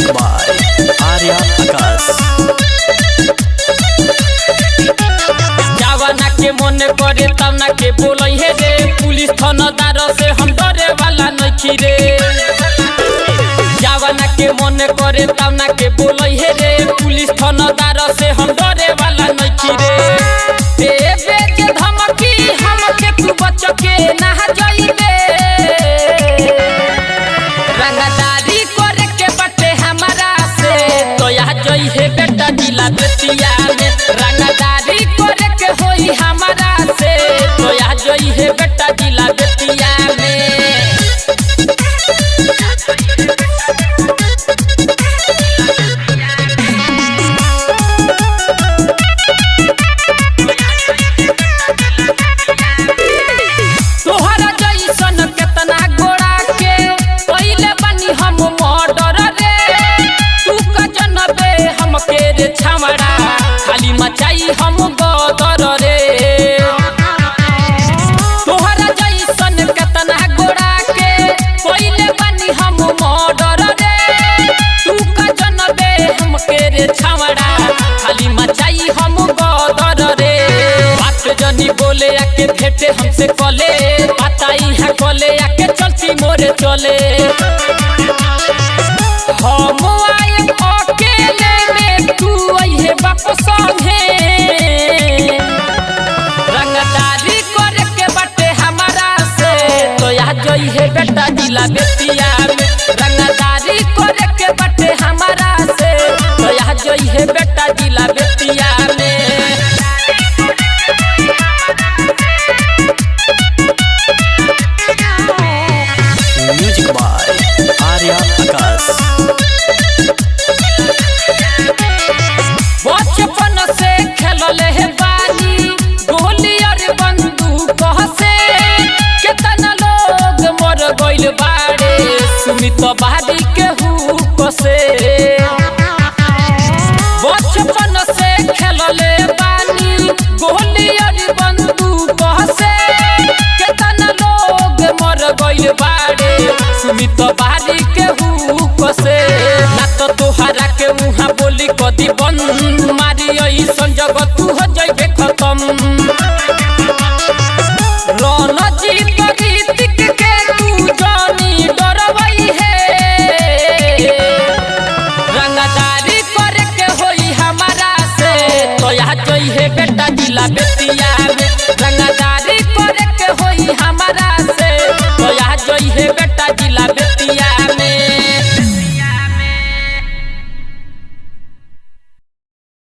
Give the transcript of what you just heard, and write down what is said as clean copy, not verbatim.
Music by Arya आकाश। जावना के मन करे तवना के बोलै हे रे, पुलिस थानादार से हम डरे वाला नइखी रे। जावना के मन करे तवना के बोलै हे रे, पुलिस थानादार से हम डरे वाला नइखी रे। देबे के धमकी हमके तू बच के ना जाइबे, रंगदारी करे के बटे हमारा से तो या जई हे बेटा जिला बेतिया में। रंगदारी करे के होई हमारा से तो या जई हे बेटा जिला बेतिया में। तोहरा जइसन केतना गोड़ा के पहिले बनी हम मर्डर रे। तू का जनबे हमके रे छमड़ा, खाली मचाई हम गदर रे। तोहरा जइसन केतना गोड़ा के पहिले बनी हम मर्डर रे। तू का जनबे हमके रे छमड़ा, खाली मचाई हम गदर रे। बात जनी बोले आके भेटे हमसे कले, बताई है कले आके चलती मोरे चले। हम आए अकेले में तू अइहे बाप संगे, रंगदारी करे के बटे हमारा से तो या जई है बेटा जिला बेतिया में। रंगदारी करे के बटे हमारा से तो या जई है बेटा जिला बेतिया में। म्यूजिक बाय आर्या आकाश। बचपन से खेलले हे बानी गोली और बंदूक से, केतना लोग मर गइल बाड़े सुमित बारी के हुक से। बचपन से खेलले बानी गोली और बंदूक से, केतना लोग मर गइल बाड़े सुमित बारी के हुक से। ना तो तोहरा के मुहा बोली कदी बंद मारी ऐसन जगत तू हो जाइबे खत्म। रणजीत ऋतिक के तू जानी डरवई है, रंगदारी करे के होई हमारा से तो या जई है बेटा जिला बेतिया।